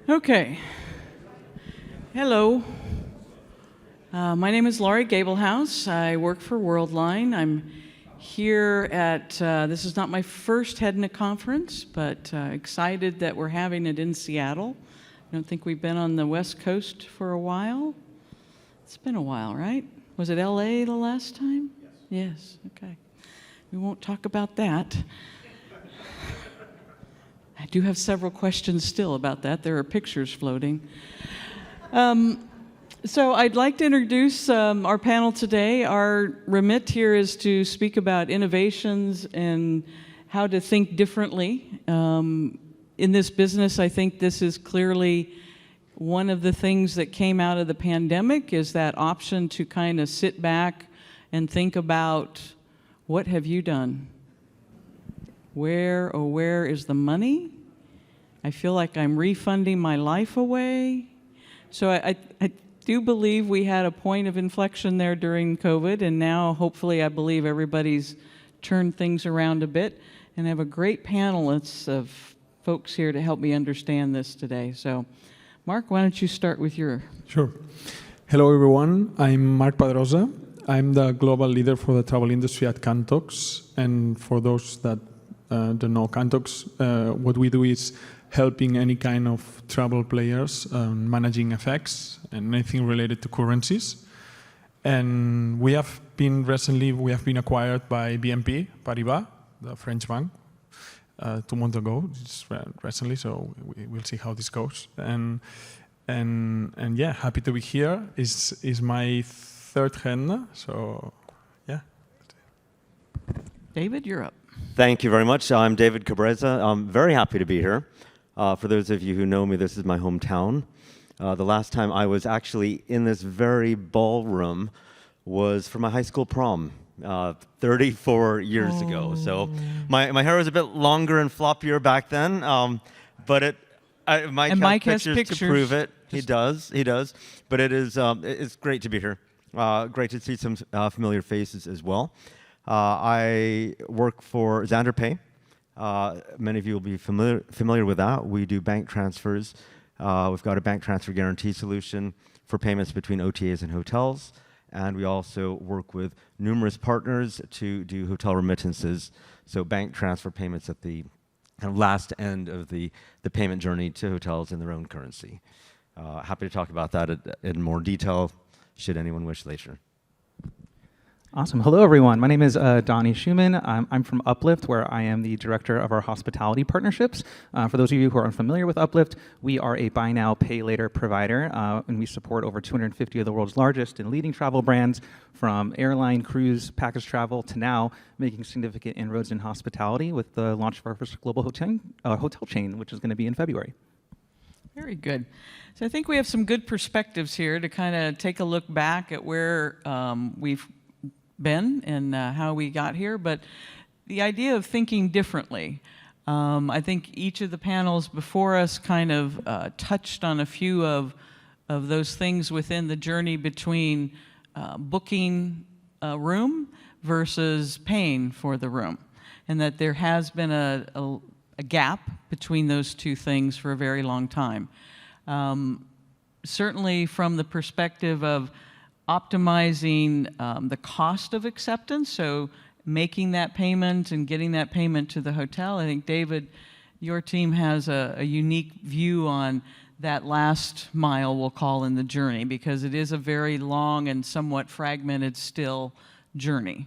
Okay. Hello. My name is Laurie Gablehouse. I work for Worldline. I'm here at, this is not my first head in a conference, but excited that we're having it in Seattle. I don't think we've been on the West Coast for a while. It's been a while, right? Was it LA the last time? Yes. Yes, okay. We won't talk about that. I do have several questions still about that. There are pictures floating. So I'd like to introduce our panel today. Our remit here is to speak about innovations and how to think differently. In this business, I think this is clearly one of the things that came out of the pandemic, is that option to kind of sit back and think about, what have you done? Where is the money? I feel like I'm refunding my life away. So I do believe we had a point of inflection there during COVID, and now hopefully I believe everybody's turned things around a bit, and I have a great panel of folks here to help me understand this today. So Marc, why don't you start with your... Sure. Hello everyone, I'm Marc Padrosa. I'm the global leader for the travel industry at Kantox, and for those that don't know Kantox, what we do is helping any kind of travel players managing FX and anything related to currencies. And we have been acquired by BNP Paribas, the French bank, 2 months ago, just recently. So we'll see how this goes. And yeah, happy to be here. Is my third hand, so yeah. David, you're up. Thank you very much. I'm David Cabreza. I'm very happy to be here. For those of you who know me, this is my hometown. The last time I was actually in this very ballroom was for my high school prom 34 years ago. So my hair was a bit longer and floppier back then, but Mike has pictures to prove it. He does. But it's great to be here. Great to see some familiar faces as well. I work for XanderPay. Many of you will be familiar with that. We do bank transfers. We've got a bank transfer guarantee solution for payments between OTAs and hotels. And we also work with numerous partners to do hotel remittances, so bank transfer payments at the kind of last end of the payment journey to hotels in their own currency. Happy to talk about that in more detail, should anyone wish later. Awesome. Hello, everyone. My name is Donnie Schumann. I'm from Uplift, where I am the director of our hospitality partnerships. For those of you who are unfamiliar with Uplift, we are a buy now, pay later provider, and we support over 250 of the world's largest and leading travel brands, from airline, cruise, package travel, to now making significant inroads in hospitality with the launch of our first global hotel chain, which is going to be in February. Very good. So I think we have some good perspectives here to kind of take a look back at where we've been and how we got here, but the idea of thinking differently. I think each of the panels before us kind of touched on a few of those things within the journey between booking a room versus paying for the room, and that there has been a gap between those two things for a very long time. Certainly from the perspective of optimizing the cost of acceptance, so making that payment and getting that payment to the hotel. I think, David, your team has a unique view on that last mile, we'll call, in the journey, because it is a very long and somewhat fragmented still journey.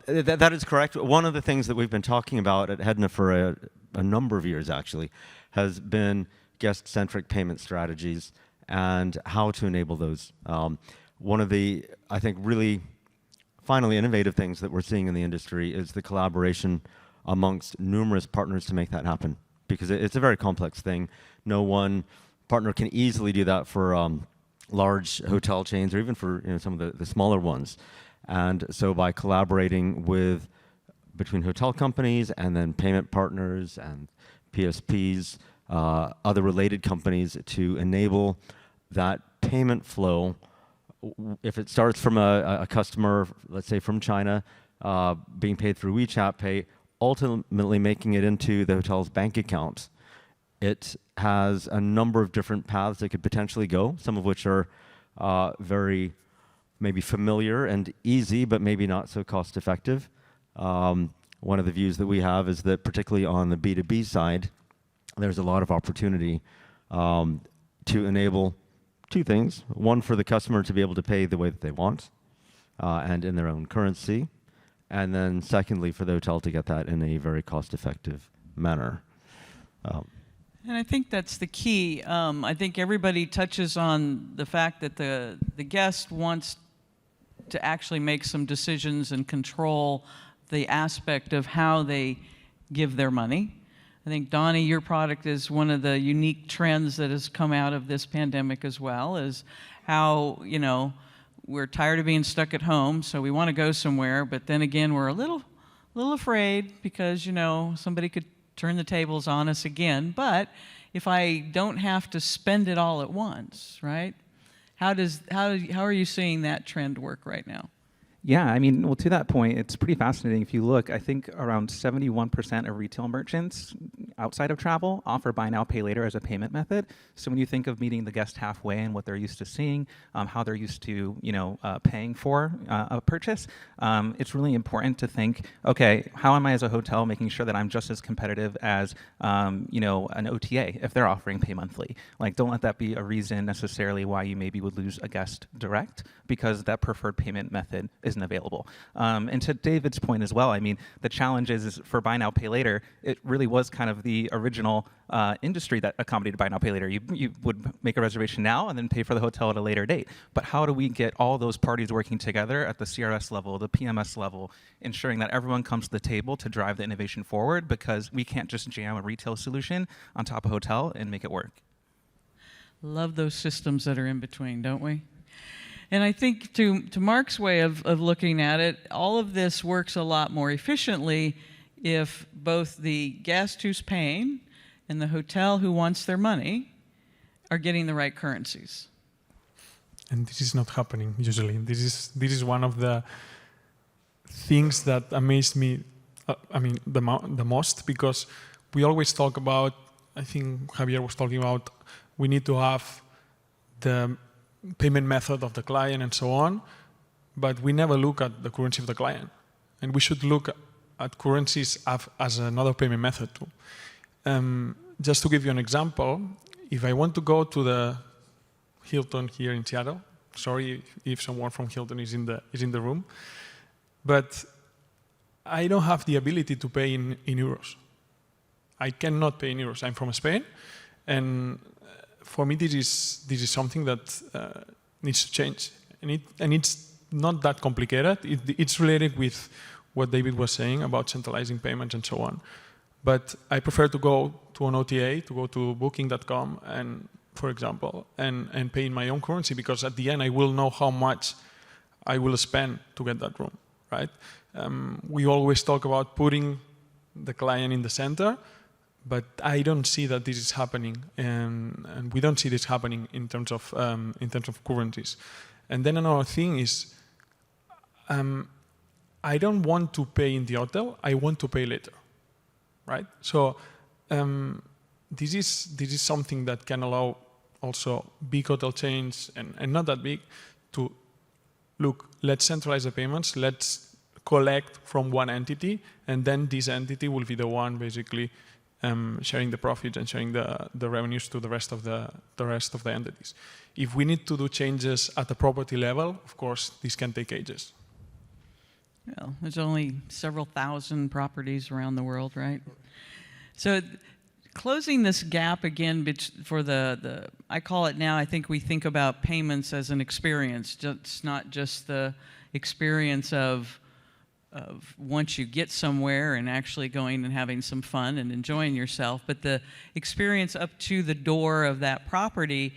That is correct. One of the things that we've been talking about at Hedna for a number of years, actually, has been guest-centric payment strategies and how to enable those. One of the, I think, really finally innovative things that we're seeing in the industry is the collaboration amongst numerous partners to make that happen, because it's a very complex thing. No one partner can easily do that for large hotel chains, or even for some of the smaller ones. And so by collaborating between hotel companies and then payment partners and PSPs, other related companies, to enable that payment flow, if it starts from a customer, let's say from China, being paid through WeChat Pay, ultimately making it into the hotel's bank account, It has a number of different paths it could potentially go, some of which are very maybe familiar and easy, but maybe not so cost effective. One of the views that we have is that particularly on the B2B side, there's a lot of opportunity to enable two things. One, for the customer to be able to pay the way that they want and in their own currency. And then secondly, for the hotel to get that in a very cost-effective manner. And I think that's the key. I think everybody touches on the fact that the guest wants to actually make some decisions and control the aspect of how they give their money. I think, Donnie, your product is one of the unique trends that has come out of this pandemic as well, is how, you know, we're tired of being stuck at home, so we want to go somewhere, but then again, we're a little afraid because, you know, somebody could turn the tables on us again. But if I don't have to spend it all at once, right? How are you seeing that trend work right now? Yeah, I mean, well, to that point, it's pretty fascinating. If you look, I think around 71% of retail merchants outside of travel offer buy now, pay later as a payment method. So when you think of meeting the guest halfway and what they're used to seeing, how they're used to, you know, paying for a purchase, it's really important to think, okay, how am I as a hotel making sure that I'm just as competitive as, you know, an OTA if they're offering pay monthly? Like, don't let that be a reason necessarily why you maybe would lose a guest direct, because that preferred payment method isn't available. And to David's point as well, I mean, the challenge is for buy now, pay later, it really was kind of the original industry that accommodated buy now, pay later. You would make a reservation now and then pay for the hotel at a later date. But how do we get all those parties working together at the CRS level, the PMS level, ensuring that everyone comes to the table to drive the innovation forward, because we can't just jam a retail solution on top of hotel and make it work. Love those systems that are in between, don't we? And I think to Marc's way of looking at it, all of this works a lot more efficiently if both the guest who's paying and the hotel who wants their money are getting the right currencies. And this is not happening usually. This is one of the things that amazed me, the most, because we always talk about, I think Javier was talking about, we need to have the payment method of the client and so on, but we never look at the currency of the client. And we should look at currencies as another payment method too. Just to give you an example, if I want to go to the Hilton here in Seattle, sorry if someone from Hilton is in the room, but I don't have the ability to pay in euros. I cannot pay in euros. I'm from Spain, and for me, this is something that needs to change, and it's not that complicated. It's related with what David was saying about centralizing payments and so on. But I prefer to go to an OTA, to go to Booking.com, and for example, and pay in my own currency, because at the end I will know how much I will spend to get that room, right? We always talk about putting the client in the center, but I don't see that this is happening, and we don't see this happening in terms of currencies. And then another thing is, I don't want to pay in the hotel. I want to pay later, right? So this is something that can allow also big hotel chains and not that big to look. Let's centralize the payments. Let's collect from one entity, and then this entity will be the one basically sharing the profits and sharing the revenues to the rest of the entities. If we need to do changes at the property level, of course, this can take ages. Well, there's only several thousand properties around the world, right? So closing this gap again for the I call it now, I think we think about payments as an experience. It's not just the experience of once you get somewhere and actually going and having some fun and enjoying yourself, but the experience up to the door of that property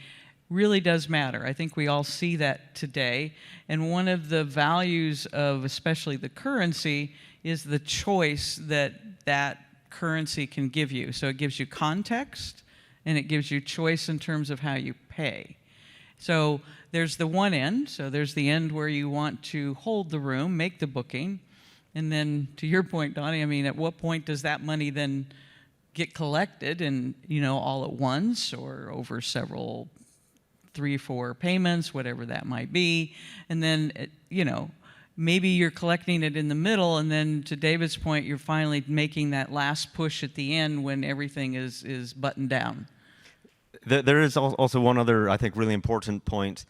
really does matter. I think we all see that today. And one of the values of especially the currency is the choice that that currency can give you. So it gives you context and it gives you choice in terms of how you pay. So there's the one end. So there's the end where you want to hold the room, make the booking. And then to your point, Donnie, I mean, at what point does that money then get collected and, all at once or over several 3 or 4 payments, whatever that might be. And then, maybe you're collecting it in the middle, and then to David's point, you're finally making that last push at the end when everything is buttoned down. There is also one other, I think, really important point,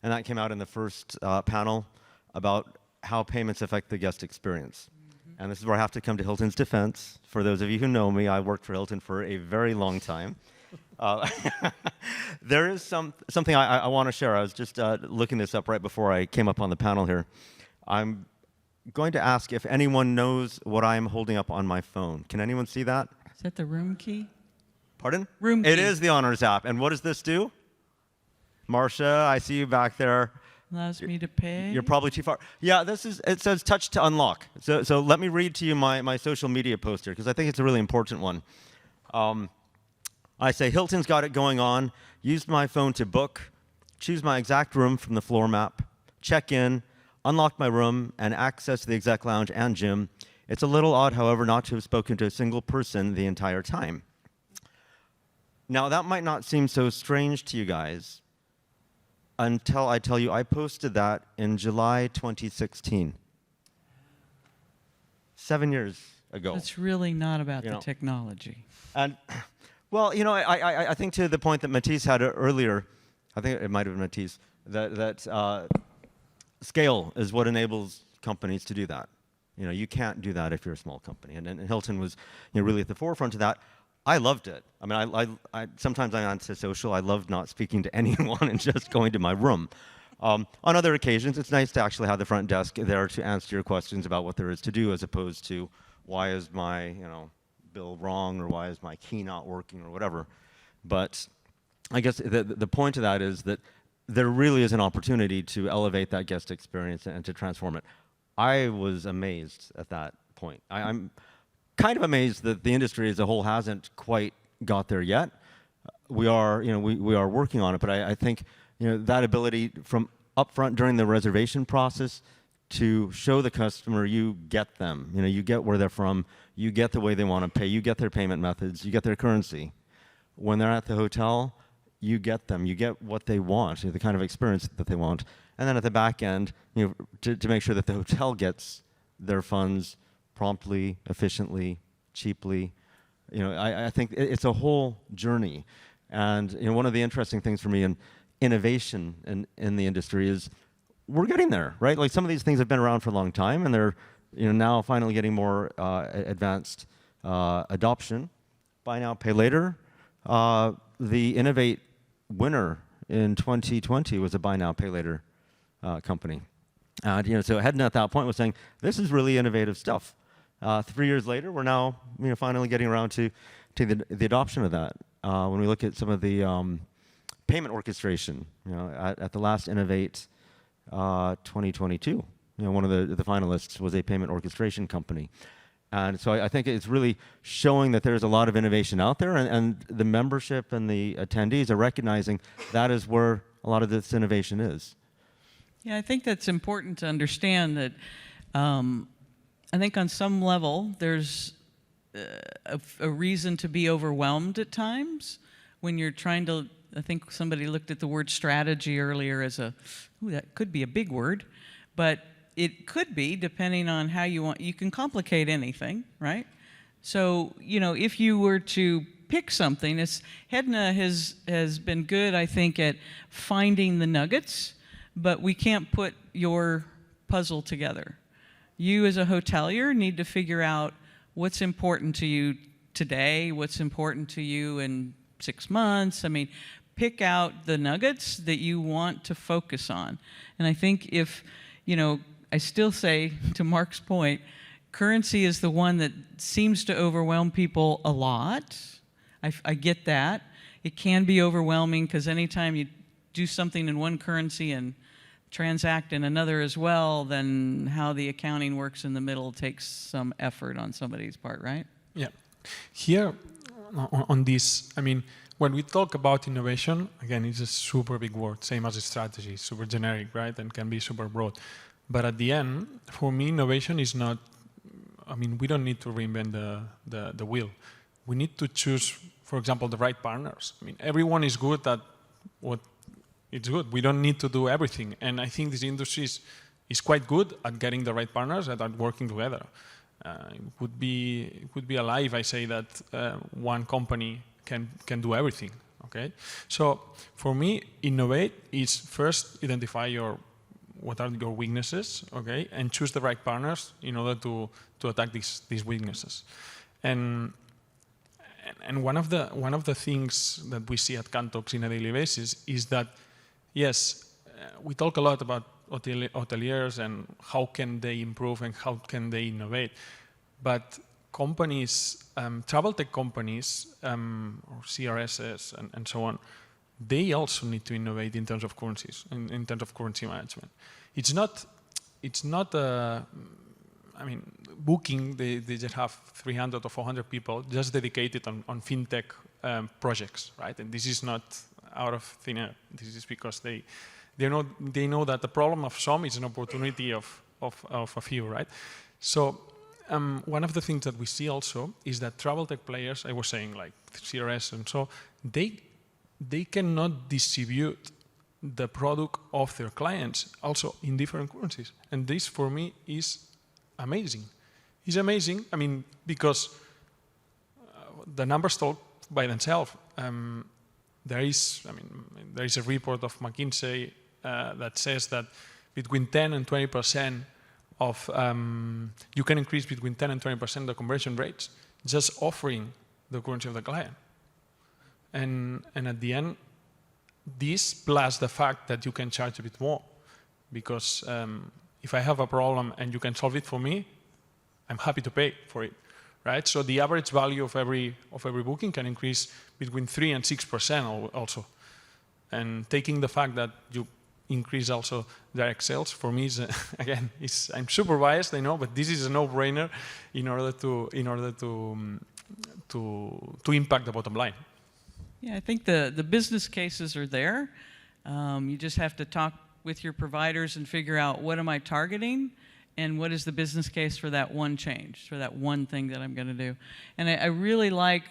and that came out in the first panel about how payments affect the guest experience. And this is where I have to come to Hilton's defense. For those of you who know me, I worked for Hilton for a very long time. There is something I want to share. I was just looking this up right before I came up on the panel here. I'm going to ask if anyone knows what I'm holding up on my phone. Can anyone see that? Is that the room key? Pardon? Room key. It is the Honors app. And what does this do? Marcia, I see you back there. Allows me to pay. You're probably too far. Yeah, it says touch to unlock. So let me read to you my social media post here, because I think it's a really important one. I say, Hilton's got it going on. Used my phone to book, choose my exact room from the floor map, check in, unlock my room, and access the exec lounge and gym. It's a little odd, however, not to have spoken to a single person the entire time. Now, that might not seem so strange to you guys until I tell you I posted that in July 2016. 7 years ago. It's really not about the technology. And, well, I think to the point that Matisse had earlier, I think it might have been Matisse, that scale is what enables companies to do that. You can't do that if you're a small company. And Hilton was really at the forefront of that. I loved it. I mean, I sometimes I'm antisocial. I loved not speaking to anyone and just going to my room. On other occasions, it's nice to actually have the front desk there to answer your questions about what there is to do, as opposed to why is my bill wrong, or why is my key not working, or whatever. But I guess the point of that is that there really is an opportunity to elevate that guest experience and to transform it. I was amazed at that point. I'm kind of amazed that the industry as a whole hasn't quite got there yet. We are, we are working on it, but I think, that ability from upfront during the reservation process to show the customer you get them, you get where they're from, you get the way they want to pay, you get their payment methods, you get their currency. When they're at the hotel, you get them, you get what they want, the kind of experience that they want. And then at the back end, to make sure that the hotel gets their funds promptly, efficiently, cheaply. I think it's a whole journey. And one of the interesting things for me in innovation in the industry is we're getting there, right? Like, some of these things have been around for a long time, and they're now finally getting more advanced adoption. Buy now, pay later. The Innovate winner in 2020 was a buy now, pay later company. And so heading at that point was saying, this is really innovative stuff. 3 years later, we're now finally getting around to the adoption of that. When we look at some of the payment orchestration, at the last Innovate 2022, one of the finalists was a payment orchestration company. And so I think it's really showing that there's a lot of innovation out there, and the membership and the attendees are recognizing that is where a lot of this innovation is. Yeah, I think that's important to understand that I think on some level there's a reason to be overwhelmed at times when you're trying to, I think somebody looked at the word strategy earlier as that could be a big word, but it could be depending on how you can complicate anything, right? So, if you were to pick something, Hedna has been good, I think, at finding the nuggets, but we can't put your puzzle together. You as a hotelier need to figure out what's important to you today, what's important to you in 6 months. I mean, pick out the nuggets that you want to focus on. And I think if, I still say, to Marc's point, currency is the one that seems to overwhelm people a lot. I get that. It can be overwhelming because anytime you do something in one currency and transact in another as well, then how the accounting works in the middle takes some effort on somebody's part, right? Yeah. Here, on this, I mean, when we talk about innovation, again, it's a super big word, same as a strategy, super generic, right? And can be super broad. But at the end, for me, innovation is not, I mean, we don't need to reinvent the wheel. we need to choose, for example, the right partners. I mean, everyone is good at what it's good. We don't need to do everything. And I think this industry is quite good at getting the right partners that are working together. It would be a lie if I say that one company can do everything. Okay, so for me, innovate is first identify what are your weaknesses, okay, and choose the right partners in order to attack these weaknesses. And one of the things that we see at Kantox in a daily basis is that, yes, we talk a lot about hoteliers and how can they improve and how can they innovate, but companies, travel tech companies, or CRSs and so on, they also need to innovate in terms of currencies, in terms of currency management. It's not I mean, Booking, they just have 300 or 400 people just dedicated on fintech projects, right? And this is not out of thin air. This is because they know that the problem of some is an opportunity of a few, right? So one of the things that we see also is that travel tech players, I was saying like CRS and so, they cannot distribute the product of their clients also in different currencies. And this for me is amazing. It's amazing, I mean, because the numbers talk by themselves. There is a report of McKinsey that says that between 10 and 20% of, you can increase between 10 and 20% the conversion rates just offering the currency of the client. And at the end, this plus the fact that you can charge a bit more, because if I have a problem and you can solve it for me, I'm happy to pay for it, right? So the average value of every booking can increase between 3 and 6% also. And taking the fact that you increase also direct sales, for me is again, I'm super biased, I know, but this is a no-brainer in order to impact the bottom line. Yeah, I think the business cases are there. You just have to talk with your providers and figure out what am I targeting and what is the business case for that one change, for that one thing that I'm going to do. And I really like,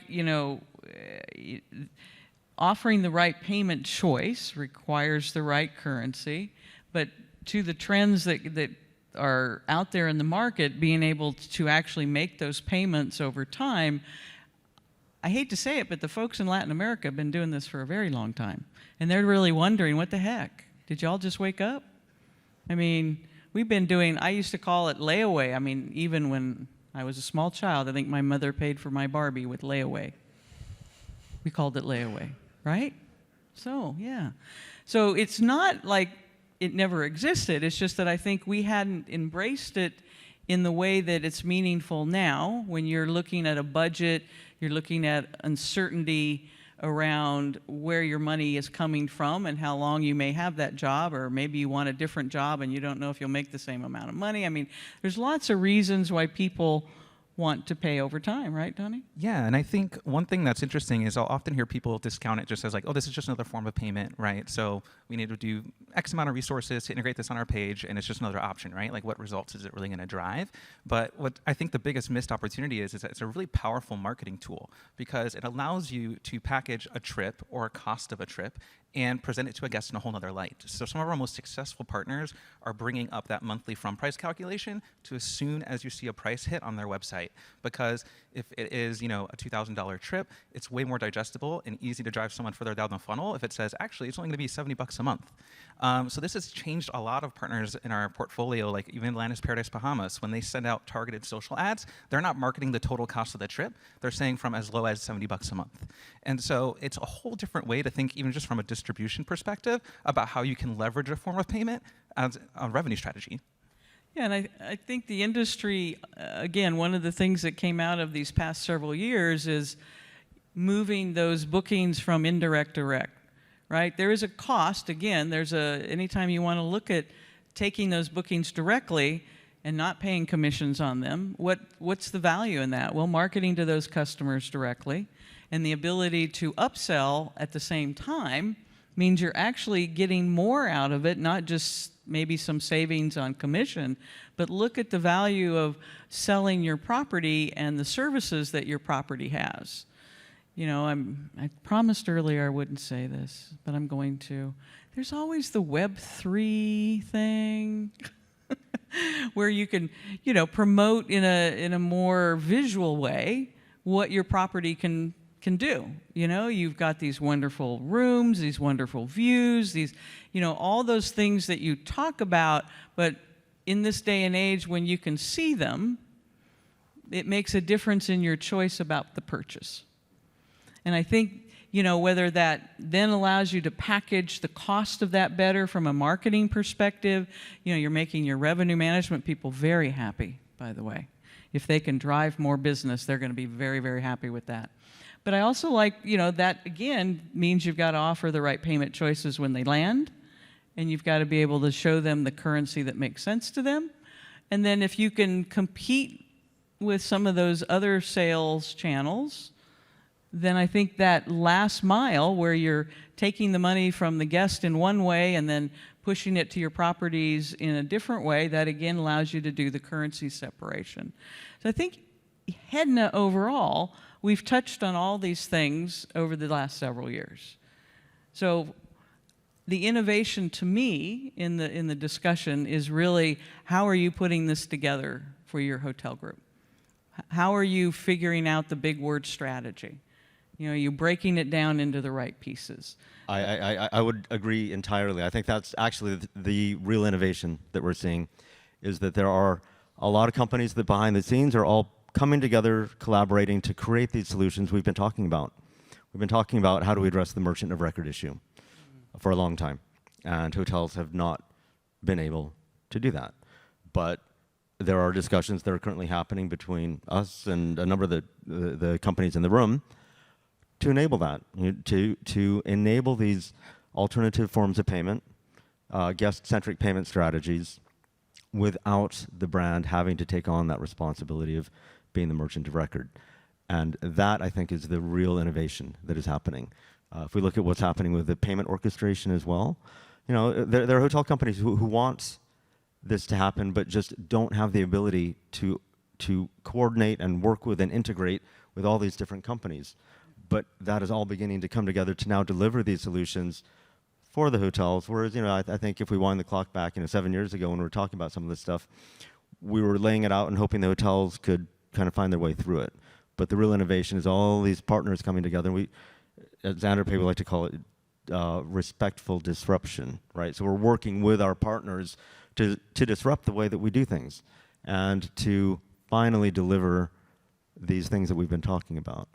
offering the right payment choice requires the right currency, but to the trends that are out there in the market, being able to actually make those payments over time, I hate to say it, but the folks in Latin America have been doing this for a very long time. And they're really wondering, what the heck? Did y'all just wake up? I mean, we've been doing, I used to call it layaway. I mean, even when I was a small child, I think my mother paid for my Barbie with layaway. We called it layaway, right? So, yeah. So it's not like it never existed. It's just that I think we hadn't embraced it in the way that it's meaningful now. When you're looking at a budget, you're looking at uncertainty around where your money is coming from and how long you may have that job, or maybe you want a different job and you don't know if you'll make the same amount of money. I mean, there's lots of reasons why people want to pay over time, right, Donnie? Yeah, and I think one thing that's interesting is I'll often hear people discount it just as like, oh, this is just another form of payment, right? So we need to do X amount of resources to integrate this on our page, and it's just another option, right? Like, what results is it really going to drive? But what I think the biggest missed opportunity is that it's a really powerful marketing tool, because it allows you to package a trip or a cost of a trip and present it to a guest in a whole other light. So some of our most successful partners are bringing up that monthly from price calculation to as soon as you see a price hit on their website. Because if it is, a $2,000 trip, it's way more digestible and easy to drive someone further down the funnel if it says, actually, it's only going to be $70 a month. So this has changed a lot of partners in our portfolio, like even Atlantis Paradise Bahamas. When they send out targeted social ads, they're not marketing the total cost of the trip. They're saying from as low as $70 a month. And so it's a whole different way to think, even just from a distribution perspective, about how you can leverage a form of payment as a revenue strategy. Yeah, and I think the industry, again, one of the things that came out of these past several years is moving those bookings from indirect to direct, right? There is a cost. Again, anytime you want to look at taking those bookings directly and not paying commissions on them, what's the value in that? Well, marketing to those customers directly and the ability to upsell at the same time means you're actually getting more out of it, not just maybe some savings on commission, but look at the value of selling your property and the services that your property has. You know, I promised earlier I wouldn't say this, but I'm going to. There's always the Web3 thing where you can, you know, promote in a more visual way what your property can do. You know, you've got these wonderful rooms, these wonderful views, these, you know, all those things that you talk about, but in this day and age when you can see them, it makes a difference in your choice about the purchase. And I think, you know, whether that then allows you to package the cost of that better from a marketing perspective, you know, you're making your revenue management people very happy, by the way. If they can drive more business, they're going to be very, very happy with that. But I also like, you know, that again means you've got to offer the right payment choices when they land, and you've got to be able to show them the currency that makes sense to them. And then if you can compete with some of those other sales channels, then I think that last mile where you're taking the money from the guest in one way and then pushing it to your properties in a different way, that again allows you to do the currency separation. So I think HEDNA overall, we've touched on all these things over the last several years. So the innovation to me in the discussion is really, how are you putting this together for your hotel group? How are you figuring out the big word strategy? You know, you breaking it down into the right pieces. I would agree entirely. I think that's actually the real innovation that we're seeing, is that there are a lot of companies that behind the scenes are all coming together, collaborating to create these solutions we've been talking about. We've been talking about how do we address the merchant of record issue for a long time, and hotels have not been able to do that. But there are discussions that are currently happening between us and a number of the companies in the room to enable that, to enable these alternative forms of payment, guest-centric payment strategies, without the brand having to take on that responsibility of being the merchant of record. And that, I think, is the real innovation that is happening. If we look at what's happening with the payment orchestration as well, you know, there are hotel companies who want this to happen, but just don't have the ability to coordinate and work with and integrate with all these different companies. But that is all beginning to come together to now deliver these solutions for the hotels. Whereas, you know, I think if we wind the clock back, you know, 7 years ago when we were talking about some of this stuff, we were laying it out and hoping the hotels could kind of find their way through it. But the real innovation is all these partners coming together. We, at XanderPay, we like to call it respectful disruption, right? So we're working with our partners to disrupt the way that we do things and to finally deliver these things that we've been talking about.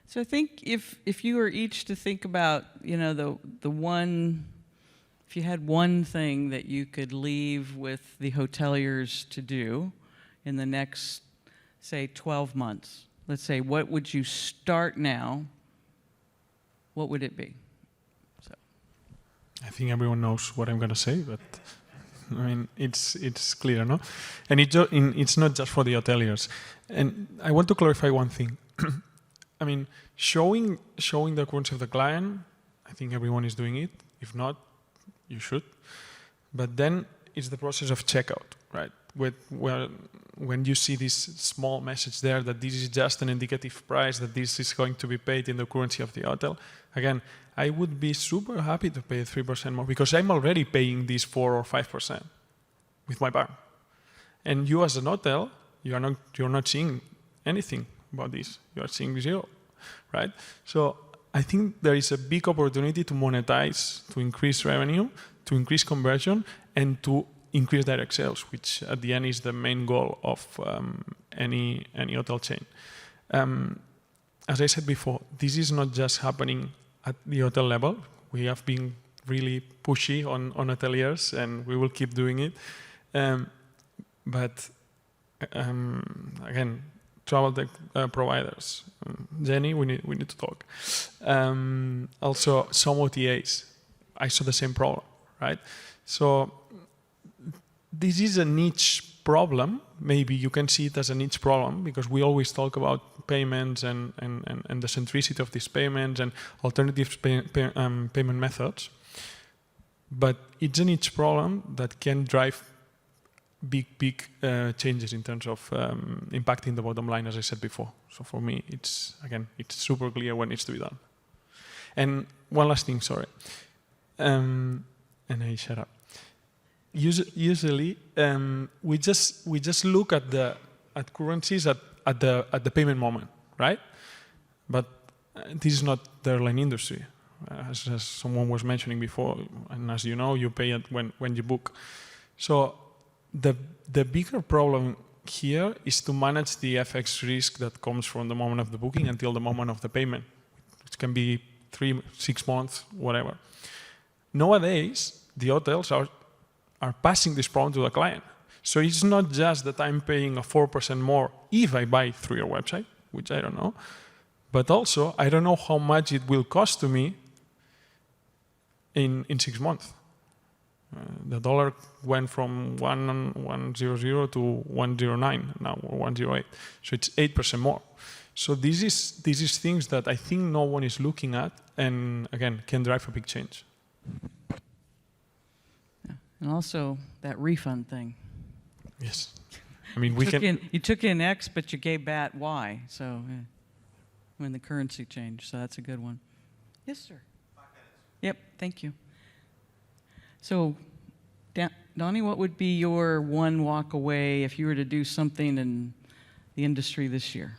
So I think if you were each to think about, you know, the one, if you had one thing that you could leave with the hoteliers to do in the next, say, 12 months, let's say, what would you start now? What would it be? So. I think everyone knows what I'm going to say, but I mean, it's clear, no? And it's not just for the hoteliers. And I want to clarify one thing. I mean, showing the currency of the client, I think everyone is doing it. If not, you should. But then it's the process of checkout, right? When you see this small message there that this is just an indicative price, that this is going to be paid in the currency of the hotel, again, I would be super happy to pay 3% more because I'm already paying this 4 or 5% with my bank. And you as an hotel, you're not seeing anything about this. You are seeing zero, right? So I think there is a big opportunity to monetize, to increase revenue, to increase conversion, and to increase direct sales, which at the end is the main goal of any hotel chain. As I said before, this is not just happening at the hotel level. We have been really pushy on hoteliers, and we will keep doing it. But again, travel tech providers. Jenny, we need to talk. Also, some OTAs. I saw the same problem, right? So this is a niche problem, maybe you can see it as a niche problem, because we always talk about payments and the centricity of these payments and alternative payment methods. But it's a niche problem that can drive big changes in terms of impacting the bottom line, as I said before. So for me, it's super clear what needs to be done. And one last thing, sorry. And I shut up. Usually, we just look at currencies at the payment moment, right? But this is not the airline industry, as someone was mentioning before, and as you know, you pay it when you book. So the bigger problem here is to manage the FX risk that comes from the moment of the booking until the moment of the payment, which can be 3, 6 months, whatever. Nowadays, the hotels are passing this problem to the client. So it's not just that I'm paying a 4% more if I buy through your website, which I don't know, but also I don't know how much it will cost to me in 6 months. The dollar went from 1.00 to 1.09 now, or 1.08. So it's 8% more. So this is things that I think no one is looking at, and again, can drive a big change. And also that refund thing. Yes. I mean, You took in X, but you gave back Y. So when the currency changed, so that's a good one. Yes, sir. 5 minutes. Yep. Thank you. So, Donnie, what would be your one walk away if you were to do something in the industry this year?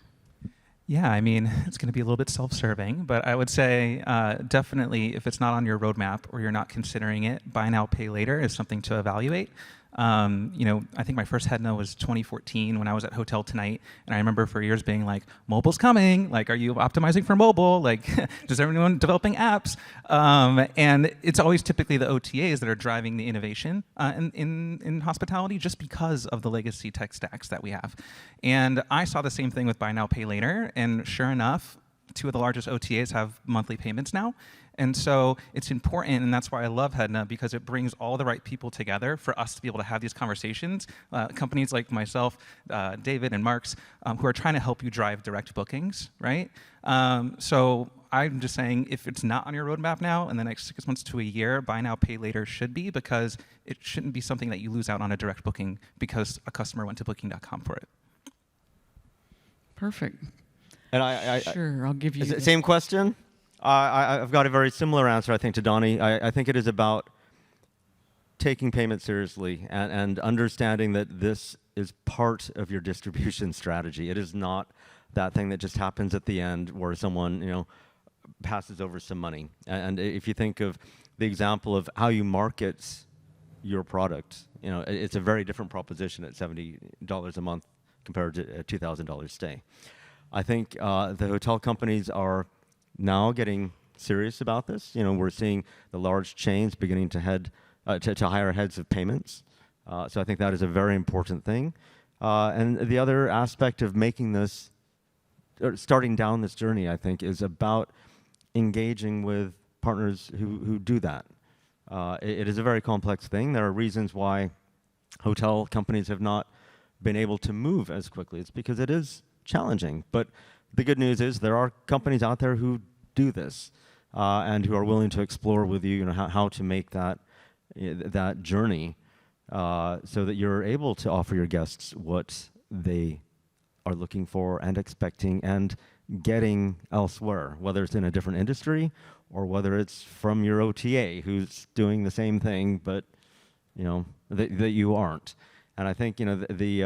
Yeah, I mean, it's going to be a little bit self-serving, but I would say definitely if it's not on your roadmap or you're not considering it, buy now, pay later is something to evaluate. I think my first head no was 2014 when I was at Hotel Tonight, and I remember for years being like, mobile's coming, like, are you optimizing for mobile? Like, does everyone developing apps? And it's always typically the OTAs that are driving the innovation in hospitality just because of the legacy tech stacks that we have. And I saw the same thing with buy now, pay later, and sure enough, 2 of the largest OTAs have monthly payments now. And so it's important, and that's why I love Hedna, because it brings all the right people together for us to be able to have these conversations. Companies like myself, David and Marc's, who are trying to help you drive direct bookings, right? So I'm just saying, if it's not on your roadmap now, in the next 6 months to a year, buy now, pay later should be, because it shouldn't be something that you lose out on a direct booking because a customer went to booking.com for it. Perfect. And Sure, I'll give you... Same question? I've got a very similar answer, I think, to Donnie. I think it is about taking payment seriously and understanding that this is part of your distribution strategy. It is not that thing that just happens at the end where someone, passes over some money. And if you think of the example of how you market your product, it's a very different proposition at $70 a month compared to a $2,000 stay. I think the hotel companies are now getting serious about this. We're seeing the large chains beginning to hire heads of payments. So I think that is a very important thing. And the other aspect of making this, or starting down this journey, I think, is about engaging with partners who do that. It is a very complex thing. There are reasons why hotel companies have not been able to move as quickly. It's because it is challenging. But the good news is there are companies out there who do this and who are willing to explore with you, how to make that journey so that you're able to offer your guests what they are looking for and expecting and getting elsewhere, whether it's in a different industry or whether it's from your OTA who's doing the same thing, but that you aren't. And I think the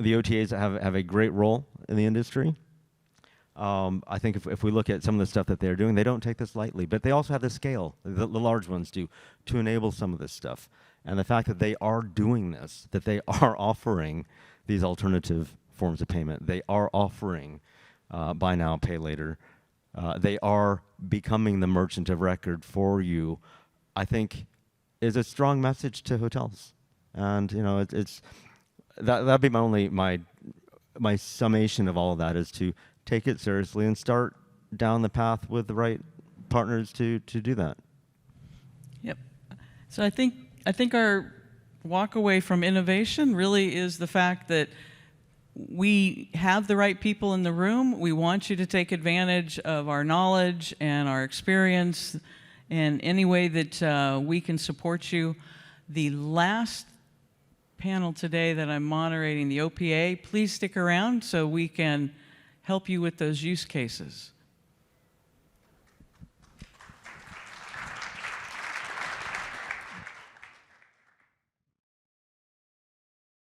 OTAs have a great role in the industry. I think if we look at some of the stuff that they're doing, they don't take this lightly, but they also have the scale, the large ones do, to enable some of this stuff. And the fact that they are doing this, that they are offering these alternative forms of payment, they are offering buy now, pay later, they are becoming the merchant of record for you, I think is a strong message to hotels. And that'd be my summation of all of that, is to take it seriously and start down the path with the right partners to do that. Yep. So I think our walk away from innovation really is the fact that we have the right people in the room. We want you to take advantage of our knowledge and our experience in any way that we can support you. The last panel today that I'm moderating, the OPA, please stick around so we can help you with those use cases.